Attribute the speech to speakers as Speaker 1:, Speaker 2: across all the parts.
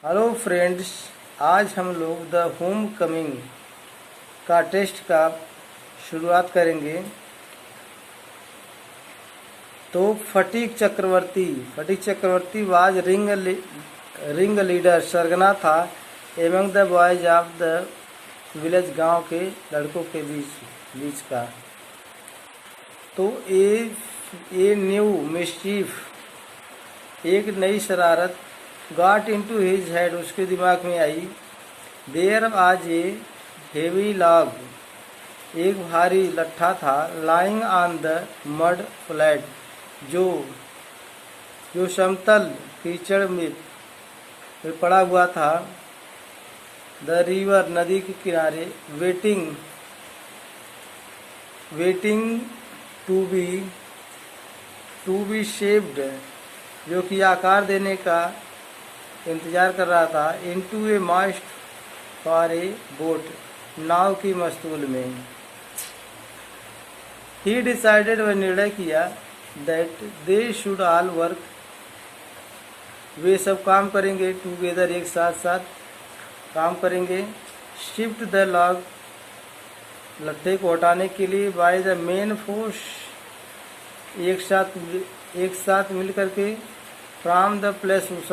Speaker 1: Hello friends, आज हम लोग द होम कमिंग का टेस्ट का शुरुआत करेंगे। तो Phatik Chakraborty was ringleader सरगना था among the boys of the village, गांव के लड़कों के बीच का। तो ए न्यू मिस्चीफ, एक नई शरारत, गॉट इनटू हिज हेड, उसके दिमाग में आई। देयर आज ए हेवी लॉग, एक भारी लट्ठा था। Lying on the mud flat, जो जो समतल कीचड़ में पड़ा हुआ था। द रिवर, नदी के किनारे। वेटिंग टू बी शेप्ड, जो कि आकार देने का इंतजार कर रहा था। Into a mast for a boat, नाव की मस्तूल में। ही डिसाइडेड, वह निर्णय किया। That they should all work, वे सब काम करेंगे। टूगेदर, एक साथ काम करेंगे। शिफ्ट द लॉग, लट्ठे को हटाने के लिए। बाय द मेन फोर्स, एक साथ मिल करके। फ्रॉम द प्लेस, उस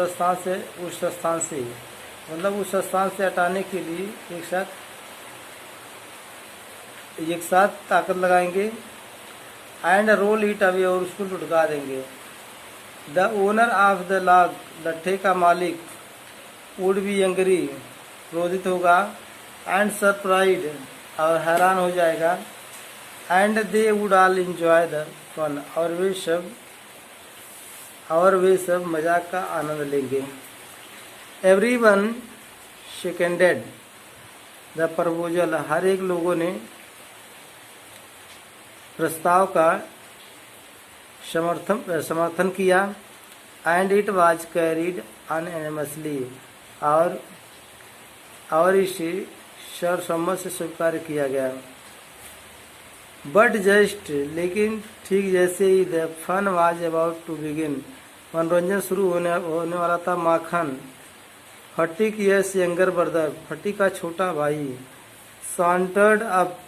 Speaker 1: स्थान से मतलब उस स्थान से हटाने के लिए एक साथ ताकत लगाएंगे। एंड रोल इट अवे, और उसको लुढ़का देंगे। The owner of the log, लट्ठे का मालिक। वुड बी एंग्री, क्रोधित होगा। एंड सरप्राइज, और हैरान हो जाएगा। And they would all enjoy the fun, और वे सब मजाक का आनंद लेंगे। एवरीवन सेकेंडेड द प्रपोजल, हर एक लोगों ने प्रस्ताव का समर्थन किया। And it was carried unanimously, और इसे सर्वसम्मत से स्वीकार किया गया। बट जस्ट, लेकिन ठीक जैसे ही the fun was about to begin, मनोरंजन शुरू होने वाला था। Makhan, Phatik is younger brother, Phatik का छोटा भाई। सॉन्टर्ड अप,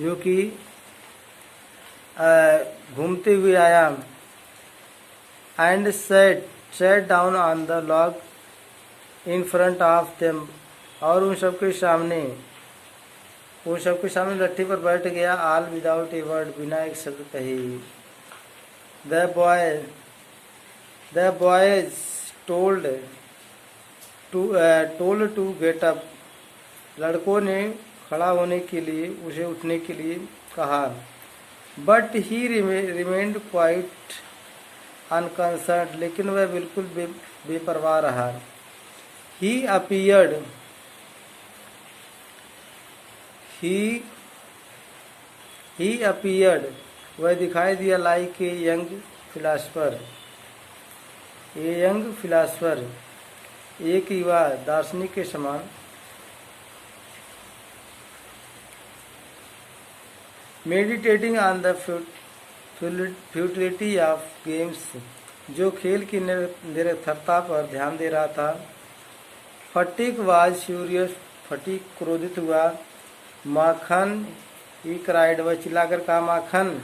Speaker 1: जो कि घूमते हुए आया। And sat down on the log in front of them, और उन सबके सामने लट्ठी पर बैठ गया। ऑल विदाउट ए वर्ड, बिना एक शब्द कहे। The boys told to get up, लड़कों ने खड़ा होने के लिए, उसे उठने के लिए कहा। बट ही रिमेन्ड क्वाइट अनकंसर्न्ड, लेकिन वह बिल्कुल बेपरवाह रहा। ही अपीयर्ड, वह दिखाई दिया। लाइक ए यंग फिलासफर, एक युवा दार्शनिक के समान। Meditating on the futility of games, जो खेल की निरर्थकता पर ध्यान दे रहा था। फटीक वाज फ्यूरियस, फटीक क्रोधित हुआ। माखन, ही क्राइड, वह चिल्लाकर कहा। Makhan,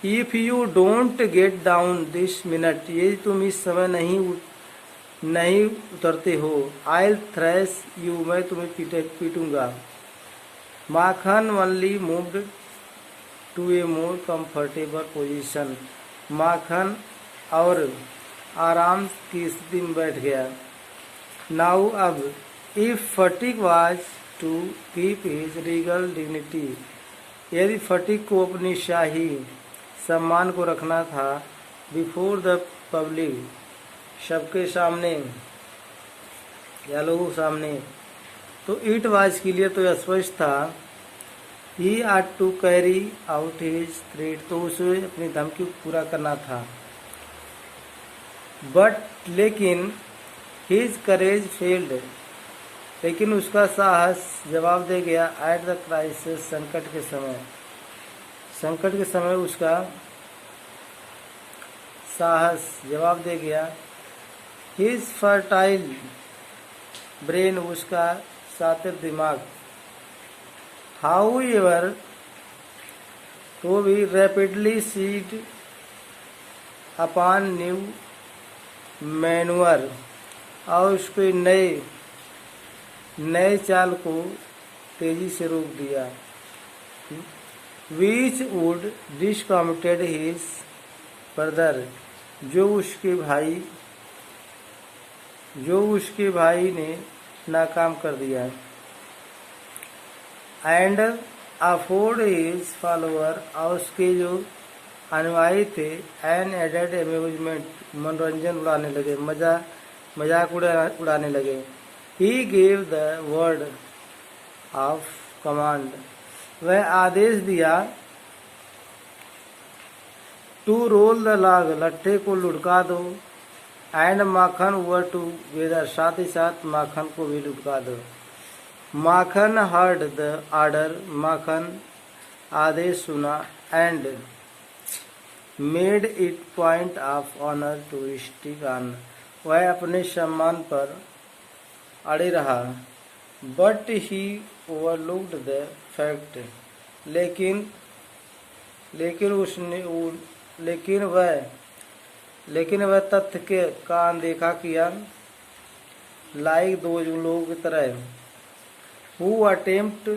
Speaker 1: if you don't get down this minute, ये तुम इस समय नहीं उतरते हो। आई थ्रैश यू, मैं तुम्हें पीटूंगा। Makhan only moved to a more comfortable position, Makhan और आराम की स्थिति में बैठ गया। नाउ अब, if Phatik was to keep his regal dignity, यदि फटीक को अपनी शाही सम्मान को रखना था। बिफोर द पब्लिक, सबके सामने या लोगों सामने। तो इट वाज के लिए तो स्पष्ट था। He ought to carry out his threat, तो उसे अपनी धमकी पूरा करना था। बट लेकिन हिज करेज फेल्ड, लेकिन उसका साहस जवाब दे गया। एट द क्राइसिस, संकट के समय उसका साहस जवाब दे गया। हिज फर्टाइल ब्रेन, उसका शातिर दिमाग। हाउ एवर, तो भी rapidly seed upon new manure, और उसके नए नए चाल को तेजी से रोक दिया। विच वुड डिसकॉमिटेड हिज ब्रदर, जो उसके भाई ने नाकाम कर दिया। एंड अफोर्ड हिज फॉलोअर, और उसके जो अनुयायी थे, एन एडेड एम्यूजमेंट, मनोरंजन उड़ाने लगे, मजाक उड़ाने लगे। He gave the word of command, वह आदेश दिया। टू रोल द लॉग, लट्ठे को लुढ़का दो। And Makhan were together, साथ ही साथ माखन को भी लुढ़का दो। Makhan heard the order, Makhan आदेश सुना। And made it point of honour to stick on, वह अपने सम्मान पर अड़े रहा। But he overlooked the fact, लेकिन वह तथ्य का अनदेखा किया। लाइक दो लोगों की तरह, हु अटेम्प्ट,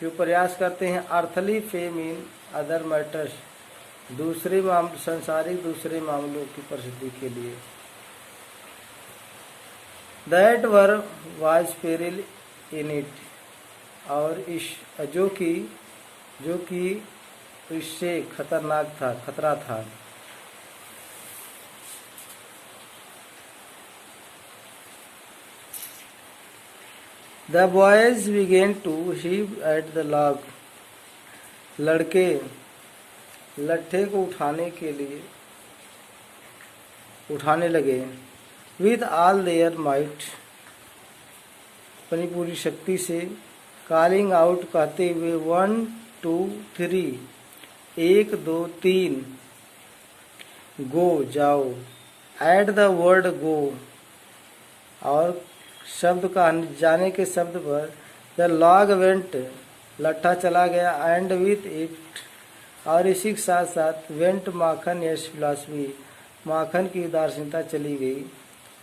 Speaker 1: जो प्रयास करते हैं, earthly fame in other matters, संसारिक दूसरे मामलों की प्रसिद्धि के लिए। That there was peril in it, और जो कि इससे खतरा था। The boys began to heave at the log, लड़के लट्ठे को उठाने लगे। विद ऑल देयर माइट, अपनी पूरी शक्ति से। कॉलिंग आउट, कहते हुए, 1 2 3, 1 2 3, गो, जाओ। एट द वर्ड गो, और शब्द का जाने के शब्द पर, द लॉग वेंट, लट्ठा चला गया। एंड विथ इट, और इसी के साथ साथ, वेंट माखन यश फिलॉसफी, माखन की दार्शनिकता चली गई।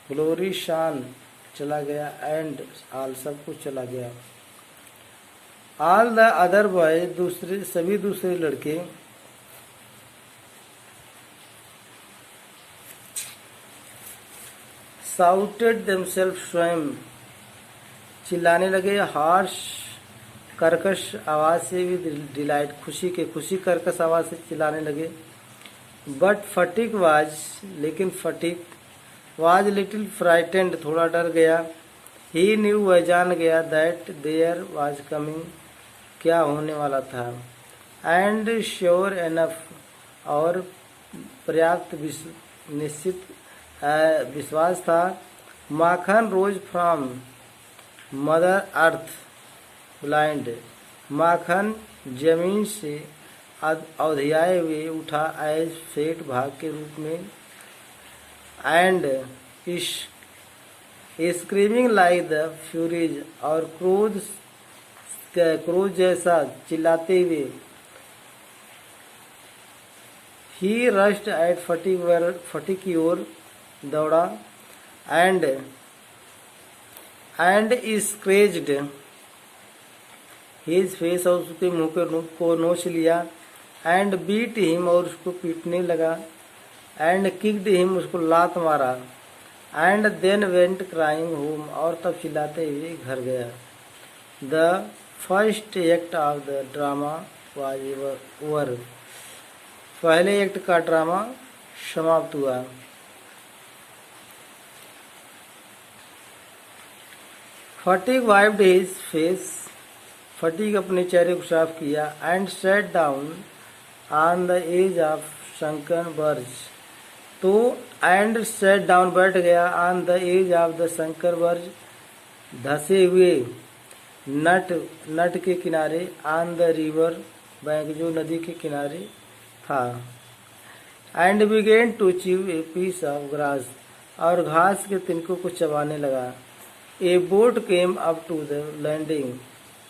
Speaker 1: ग्लोरी, शान चला गया। एंड ऑल, सब कुछ चला गया। ऑल द अदर बॉय, सभी दूसरे लड़के। साउटेड देमसेल्फ, स्वयं चिल्लाने लगे। हार्श, कर्कश आवाज से भी डिलाइट, खुशी कर्कश आवाज से चिल्लाने लगे। बट फटिक वाज, लेकिन फटिक वाज लिटिल फ्राइटेंड, थोड़ा डर गया। ही न्यू, वह जान गया। दैट देयर वाज कमिंग, क्या होने वाला था। एंड श्योर एनफ, और पर्याप्त निश्चित विश्वास था। माखन रोज फ्रॉम मदर अर्थ ब्लाइंड, माखन जमीन से अवधियाए हुए उठा। एज फेट, भाग के रूप में। And screaming like the Furies, और क्रोध जैसा चिल्लाते हुए। ही रश्ड एट फटिक की ओर दौड़ा। एंड स्क्रेच्ड हिज फेस, और उसके मुंह को नोच लिया। एंड बीट हिम, और उसको पीटने लगा। एंड किक्ड हिम, उसको लात मारा। And then went crying home, और तब चिल्लाते हुए घर गया। The first act of the drama was over, पहले एक्ट का ड्रामा समाप्त हुआ। Phatik wiped his face, Phatik अपने चेहरे को साफ किया। And sat down on the edge of sunken barge, तो एंड सेट डाउन, बैठ गया। On the edge of the sunken barge, धसे हुए नट के किनारे। ऑन द रिवर बैंक, जो नदी के किनारे था। And began to chew a piece of grass, और घास के तिनकों को चबाने लगा। A boat came up to the landing,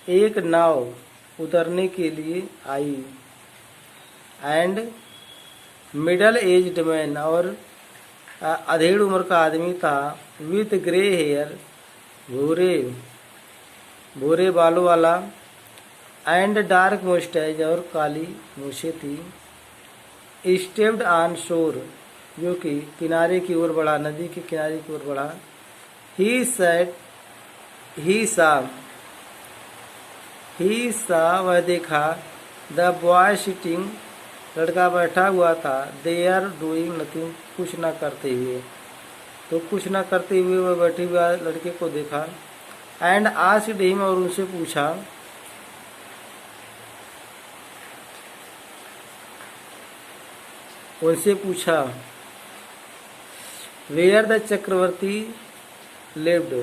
Speaker 1: एक नाव उतरने के लिए आई। एंड मिडल एज्ड मैन, और अधेड़ उम्र का आदमी था। विथ ग्रे हेयर, भूरे भूरे बालों वाला। एंड डार्क मोस्टैच, और काली मूछें थी। स्टेप्ड ऑन शोर, जो कि किनारे की ओर बढ़ा, नदी के किनारे की ओर बढ़ा। ही सेट ही सा वह देखा। द बॉय सिटिंग, लड़का बैठा हुआ था। दे आर डूइंग नथिंग, कुछ ना करते हुए। तो कुछ ना करते हुए वह बैठे हुए लड़के को देखा। एंड आस्क्ड हिम, और उनसे पूछा वेयर द चक्रवर्ती लिव्ड,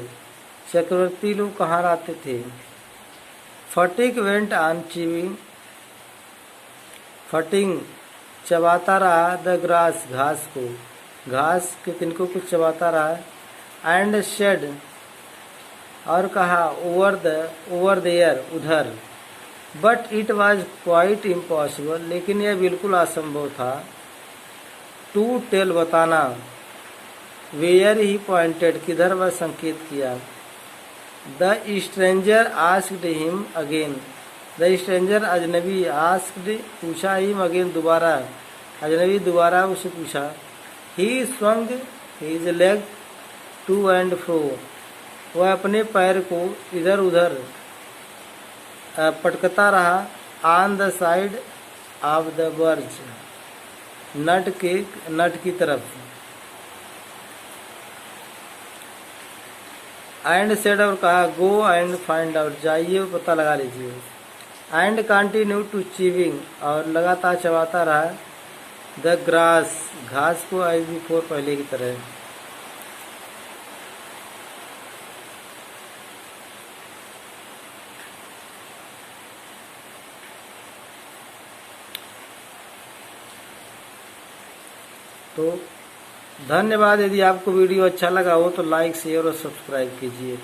Speaker 1: चक्रवर्ती लोग कहाँ रहते थे। फटिक वेंट ऑन चीविंग, फटिंग चबाता रहा। द ग्रास, घास को, घास के तिनकों को चबाता रहा। एंड शेड, और कहा ओवर देयर, उधर। But it was quite impossible, लेकिन यह बिल्कुल असंभव था। टू टेल, बताना। वेयर ही पॉइंटेड, किधर वह संकेत किया। The stranger asked him again, the stranger अजनबी आस्क्ड, पूछा हिम अगेन, दोबारा। अजनबी दोबारा उसे पूछा। He swung his leg to and fro, वह अपने पैर को इधर उधर पटकता रहा। On the side of the barge, नट की तरफ। एंड सेड, और कहा गो एंड फाइंड आउट, जाइए पता लगा लीजिए। एंड कंटिन्यू टू चीविंग, और लगातार चबाता रहा। द ग्रास, घास को, एज बिफोर, पहले की तरह। तो धन्यवाद। यदि आपको वीडियो अच्छा लगा हो तो लाइक, शेयर और सब्सक्राइब कीजिए।